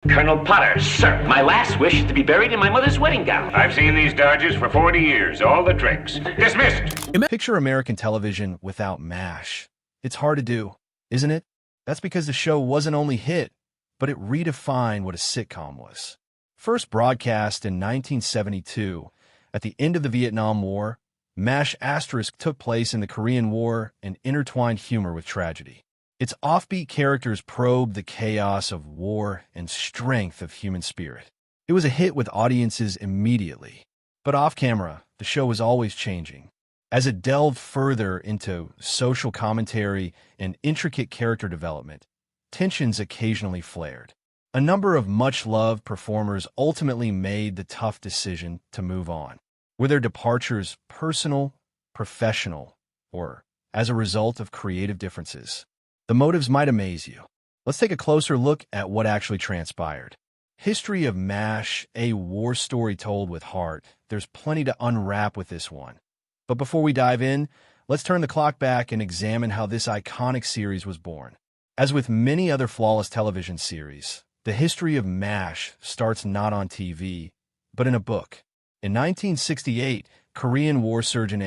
Colonel Potter, sir, my last wish is to be buried in my mother's wedding gown. I've seen these Dodgers for 40 years, all the tricks. Dismissed! Picture American television without MASH. It's hard to do, isn't it? That's because the show wasn't only hit, but it redefined what a sitcom was. First broadcast in 1972, at the end of the Vietnam War, MASH * took place in the Korean War and intertwined humor with tragedy. Its offbeat characters probed the chaos of war and strength of human spirit. It was a hit with audiences immediately. But off-camera, the show was always changing. As it delved further into social commentary and intricate character development, tensions occasionally flared. A number of much-loved performers ultimately made the tough decision to move on. Were their departures personal, professional, or as a result of creative differences? The motives might amaze you. Let's take a closer look at what actually transpired. History of MASH, a war story told with heart. There's plenty to unwrap with this one. But before we dive in, let's turn the clock back and examine how this iconic series was born. As with many other flawless television series, the history of MASH starts not on TV, but in a book. In 1968, Korean war surgeon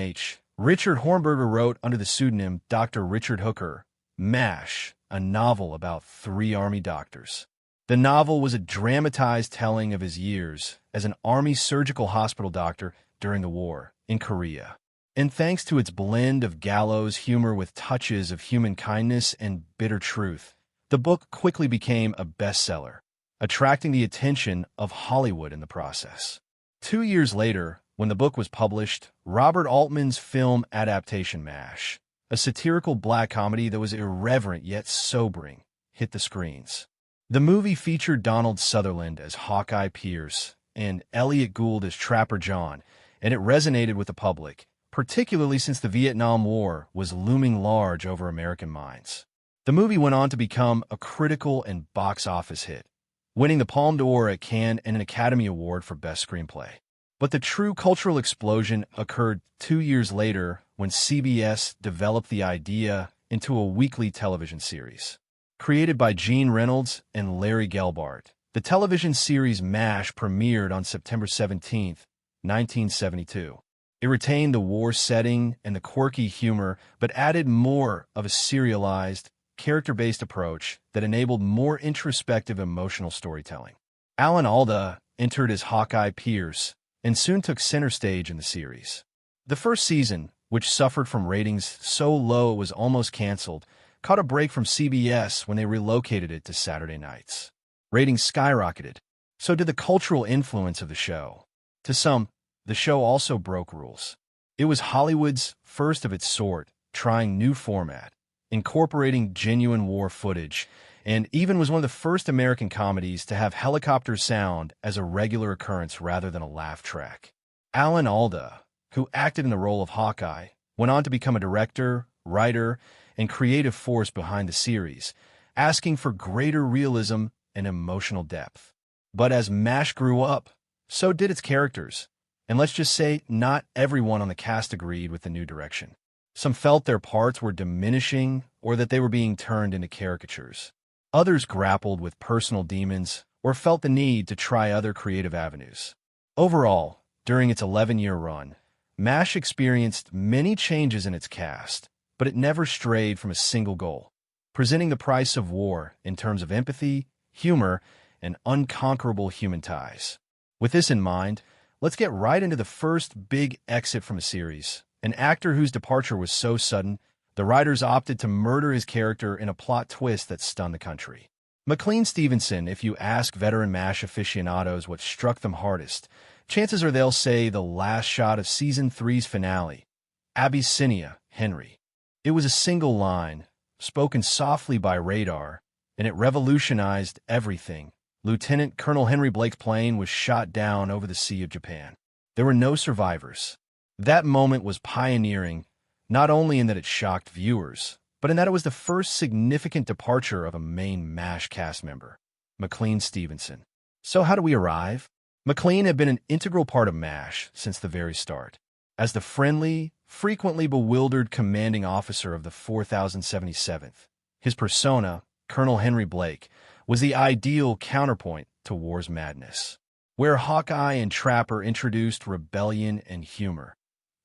Richard Hornberger wrote under the pseudonym Dr. Richard Hooker, MASH, a novel about 3 Army doctors. The novel was a dramatized telling of his years as an Army surgical hospital doctor during the war in Korea. And thanks to its blend of gallows humor with touches of human kindness and bitter truth, the book quickly became a bestseller, attracting the attention of Hollywood in the process. 2 years later, when the book was published, Robert Altman's film adaptation MASH, a satirical black comedy that was irreverent yet sobering, hit the screens. The movie featured Donald Sutherland as Hawkeye Pierce and Elliot Gould as Trapper John, and it resonated with the public, particularly since the Vietnam War was looming large over American minds. The movie went on to become a critical and box office hit, winning the Palme d'Or at Cannes and an Academy Award for Best Screenplay. But the true cultural explosion occurred 2 years later when CBS developed the idea into a weekly television series. Created by Gene Reynolds and Larry Gelbart, the television series MASH premiered on September 17, 1972. It retained the war setting and the quirky humor, but added more of a serialized, character-based approach that enabled more introspective emotional storytelling. Alan Alda entered as Hawkeye Pierce and soon took center stage in the series. The first season, which suffered from ratings so low it was almost canceled, caught a break from CBS when they relocated it to Saturday nights. Ratings skyrocketed. So did the cultural influence of the show. To some, the show also broke rules. It was Hollywood's first of its sort, trying new format, incorporating genuine war footage, and even was one of the first American comedies to have helicopter sound as a regular occurrence rather than a laugh track. Alan Alda, who acted in the role of Hawkeye, went on to become a director, writer, and creative force behind the series, asking for greater realism and emotional depth. But as MASH grew up, so did its characters. And let's just say not everyone on the cast agreed with the new direction. Some felt their parts were diminishing or that they were being turned into caricatures. Others grappled with personal demons or felt the need to try other creative avenues. Overall, during its 11-year run, MASH experienced many changes in its cast, but it never strayed from a single goal, presenting the price of war in terms of empathy, humor, and unconquerable human ties. With this in mind, let's get right into the first big exit from a series, an actor whose departure was so sudden, the writers opted to murder his character in a plot twist that stunned the country. McLean Stevenson, if you ask veteran MASH aficionados what struck them hardest, chances are they'll say the last shot of Season 3's finale, Abyssinia, Henry. It was a single line, spoken softly by radar, and it revolutionized everything. Lieutenant Colonel Henry Blake's plane was shot down over the Sea of Japan. There were no survivors. That moment was pioneering, not only in that it shocked viewers, but in that it was the first significant departure of a main MASH cast member, McLean Stevenson. So how do we arrive? McLean had been an integral part of MASH since the very start. As the friendly, frequently bewildered commanding officer of the 4077th, his persona, Colonel Henry Blake, was the ideal counterpoint to War's madness. Where Hawkeye and Trapper introduced rebellion and humor,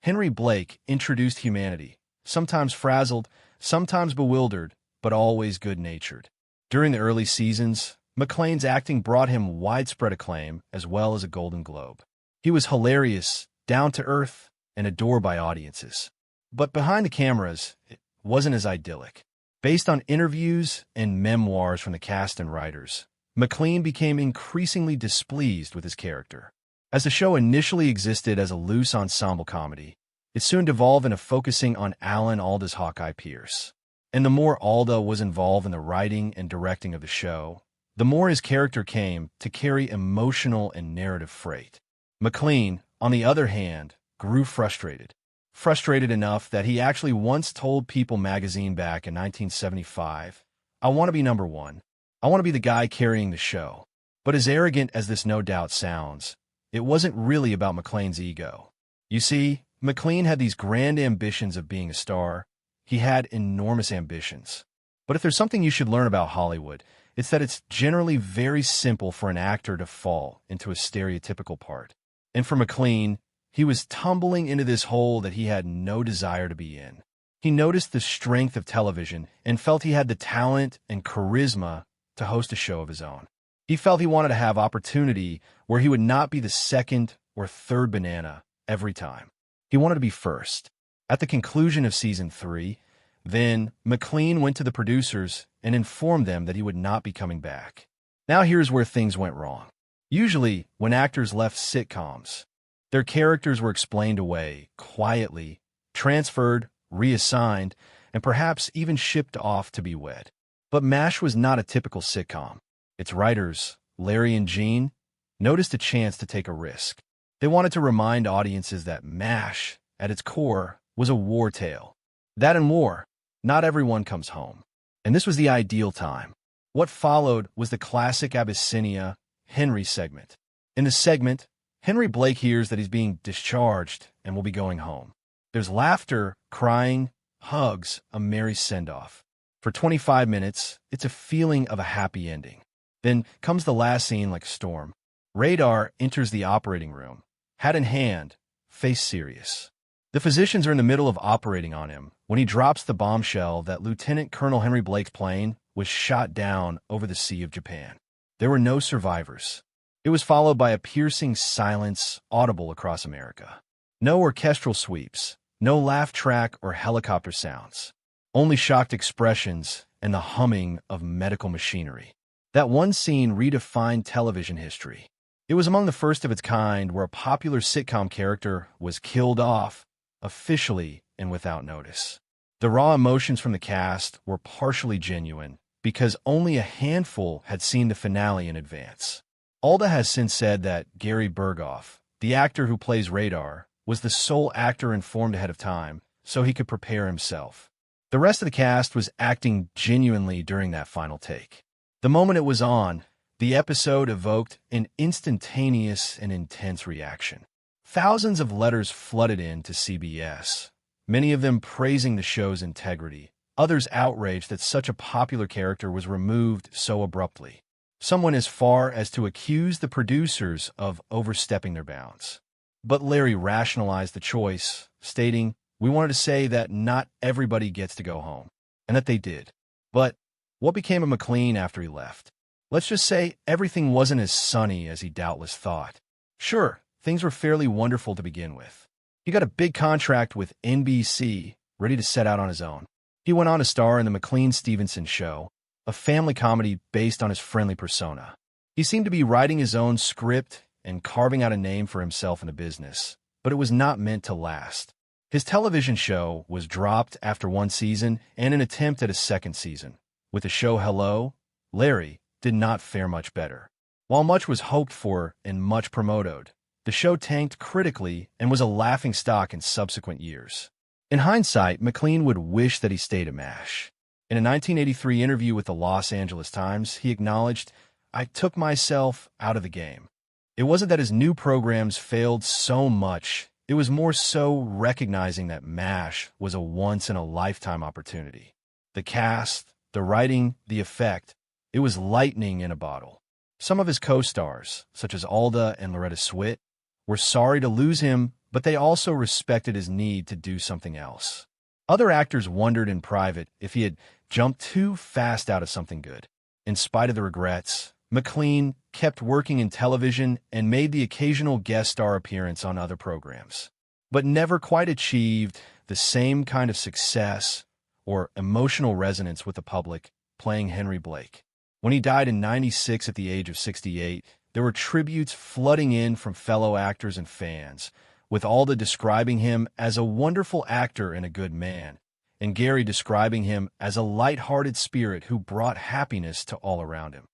Henry Blake introduced humanity, sometimes frazzled, sometimes bewildered, but always good-natured. During the early seasons, McClane's acting brought him widespread acclaim as well as a Golden Globe. He was hilarious, down-to-earth, and adored by audiences. But behind the cameras, it wasn't as idyllic. Based on interviews and memoirs from the cast and writers, McClane became increasingly displeased with his character. As the show initially existed as a loose ensemble comedy, it soon devolved into focusing on Alan Alda's Hawkeye Pierce. And the more Alda was involved in the writing and directing of the show, the more his character came to carry emotional and narrative freight. McClane, on the other hand, grew frustrated. Frustrated enough that he actually once told People magazine back in 1975, "I want to be number one. I want to be the guy carrying the show." But as arrogant as this no doubt sounds, it wasn't really about McClane's ego. You see, McClane had these grand ambitions of being a star. He had enormous ambitions. But if there's something you should learn about Hollywood, it's that it's generally very simple for an actor to fall into a stereotypical part. And for McClane, he was tumbling into this hole that he had no desire to be in. He noticed the strength of television and felt he had the talent and charisma to host a show of his own. He felt he wanted to have opportunity where he would not be the second or third banana every time. He wanted to be first. At the conclusion of season 3, then McClane went to the producers and informed them that he would not be coming back. Now here's where things went wrong. Usually, when actors left sitcoms, their characters were explained away, quietly, transferred, reassigned, and perhaps even shipped off to be wed. But MASH was not a typical sitcom. Its writers, Larry and Gene, noticed a chance to take a risk. They wanted to remind audiences that MASH, at its core, was a war tale. That in war, not everyone comes home. And this was the ideal time. What followed was the classic Abyssinia Henry segment. In the segment, Henry Blake hears that he's being discharged and will be going home. There's laughter, crying, hugs, a merry send-off. For 25 minutes, it's a feeling of a happy ending. Then comes the last scene like a storm. Radar enters the operating room, hat in hand, face serious. The physicians are in the middle of operating on him when he drops the bombshell that Lieutenant Colonel Henry Blake's plane was shot down over the Sea of Japan. There were no survivors. It was followed by a piercing silence audible across America. No orchestral sweeps, no laugh track or helicopter sounds, only shocked expressions and the humming of medical machinery. That one scene redefined television history. It was among the first of its kind where a popular sitcom character was killed off, officially and without notice. The raw emotions from the cast were partially genuine because only a handful had seen the finale in advance. Alda has since said that Gary Berghoff, the actor who plays Radar, was the sole actor informed ahead of time so he could prepare himself. The rest of the cast was acting genuinely during that final take. The moment it was on, the episode evoked an instantaneous and intense reaction. Thousands of letters flooded in to CBS, many of them praising the show's integrity, others outraged that such a popular character was removed so abruptly. Some went as far as to accuse the producers of overstepping their bounds. But Larry rationalized the choice, stating, "We wanted to say that not everybody gets to go home," and that they did. But what became of McClane after he left? Let's just say everything wasn't as sunny as he doubtless thought. Sure, things were fairly wonderful to begin with. He got a big contract with NBC, ready to set out on his own. He went on to star in the McLean-Stevenson Show, a family comedy based on his friendly persona. He seemed to be writing his own script and carving out a name for himself in the business, but it was not meant to last. His television show was dropped after one season and an attempt at a second season. With the show Hello, Larry did not fare much better. While much was hoped for and much promoted, the show tanked critically and was a laughingstock in subsequent years. In hindsight, McClane would wish that he stayed at MASH. In a 1983 interview with the Los Angeles Times, he acknowledged, "I took myself out of the game." It wasn't that his new programs failed so much, it was more so recognizing that MASH was a once-in-a-lifetime opportunity. The cast, the writing, the effect, It was lightning in a bottle. Some of his co-stars, such as Alda and Loretta Swit, were sorry to lose him, but they also respected his need to do something else. Other actors wondered in private if he had jumped too fast out of something good. In spite of the regrets, McLean kept working in television and made the occasional guest star appearance on other programs, but never quite achieved the same kind of success or emotional resonance with the public playing Henry Blake. When he died in '96 at the age of 68, there were tributes flooding in from fellow actors and fans, with Alda describing him as a wonderful actor and a good man, and Gary describing him as a light-hearted spirit who brought happiness to all around him.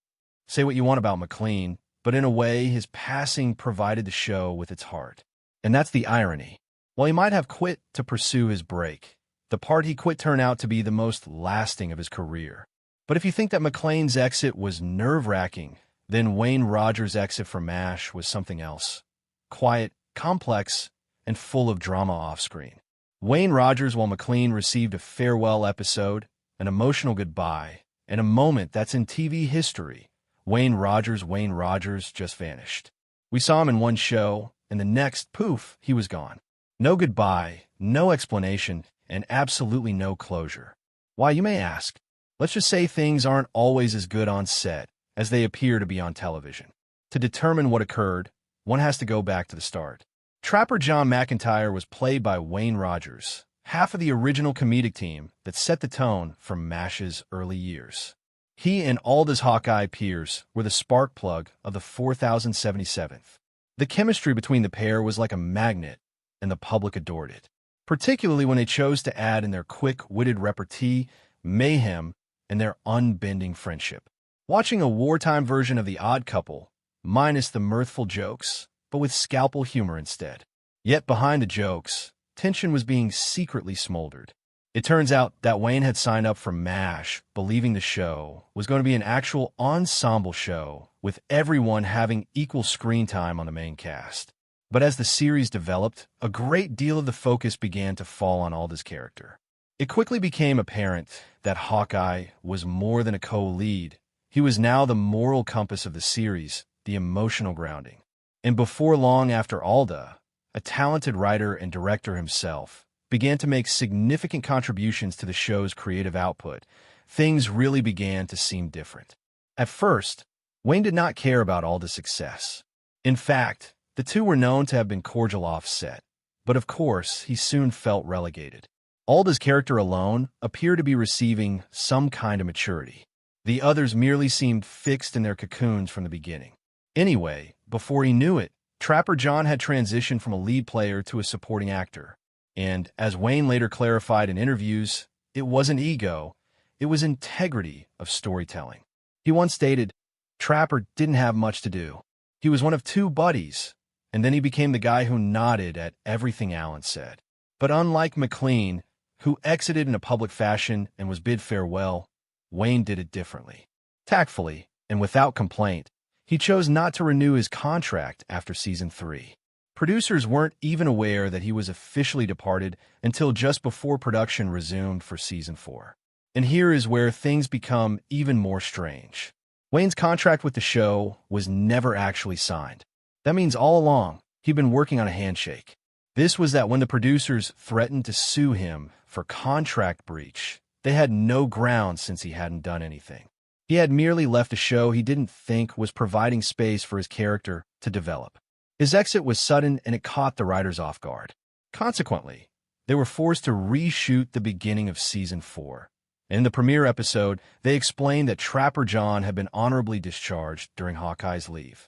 Say what you want about McLean, but in a way, his passing provided the show with its heart. And that's the irony. While he might have quit to pursue his break, the part he quit turned out to be the most lasting of his career. But if you think that McLean's exit was nerve-wracking, then Wayne Rogers' exit from MASH was something else. Quiet, complex, and full of drama off-screen. Wayne Rogers, while McLean received a farewell episode, an emotional goodbye, and a moment that's in TV history, Wayne Rogers just vanished. We saw him in one show, and the next, poof, he was gone. No goodbye, no explanation, and absolutely no closure. Why, you may ask? Let's just say things aren't always as good on set as they appear to be on television. To determine what occurred, one has to go back to the start. Trapper John McIntyre was played by Wayne Rogers, half of the original comedic team that set the tone for MASH's early years. He and Alda's Hawkeye Pierce were the spark plug of the 4077th. The chemistry between the pair was like a magnet, and the public adored it, particularly when they chose to add in their quick-witted repartee, mayhem, and their unbending friendship. Watching a wartime version of The Odd Couple, minus the mirthful jokes, but with scalpel humor instead. Yet behind the jokes, tension was being secretly smoldered. It turns out that Wayne had signed up for MASH, believing the show was going to be an actual ensemble show, with everyone having equal screen time on the main cast. But as the series developed, a great deal of the focus began to fall on Alda's character. It quickly became apparent that Hawkeye was more than a co-lead. He was now the moral compass of the series, the emotional grounding. And before long after Alda, a talented writer and director himself, began to make significant contributions to the show's creative output, things really began to seem different. At first, Wayne did not care about Alda's success. In fact, the two were known to have been cordial off-set, but of course, he soon felt relegated. Alda's character alone appeared to be receiving some kind of maturity. The others merely seemed fixed in their cocoons from the beginning. Anyway, before he knew it, Trapper John had transitioned from a lead player to a supporting actor. And, as Wayne later clarified in interviews, it wasn't ego, it was integrity of storytelling. He once stated, Trapper didn't have much to do. He was one of two buddies, and then he became the guy who nodded at everything Alan said. But unlike McLean, who exited in a public fashion and was bid farewell, Wayne did it differently. Tactfully, and without complaint, he chose not to renew his contract after Season 3. Producers weren't even aware that he was officially departed until just before production resumed for Season 4. And here is where things become even more strange. Wayne's contract with the show was never actually signed. That means all along, he'd been working on a handshake. This was that when the producers threatened to sue him for contract breach, they had no grounds since he hadn't done anything. He had merely left a show he didn't think was providing space for his character to develop. His exit was sudden and it caught the writers off guard. Consequently, they were forced to reshoot the beginning of Season 4. In the premiere episode, they explained that Trapper John had been honorably discharged during Hawkeye's leave.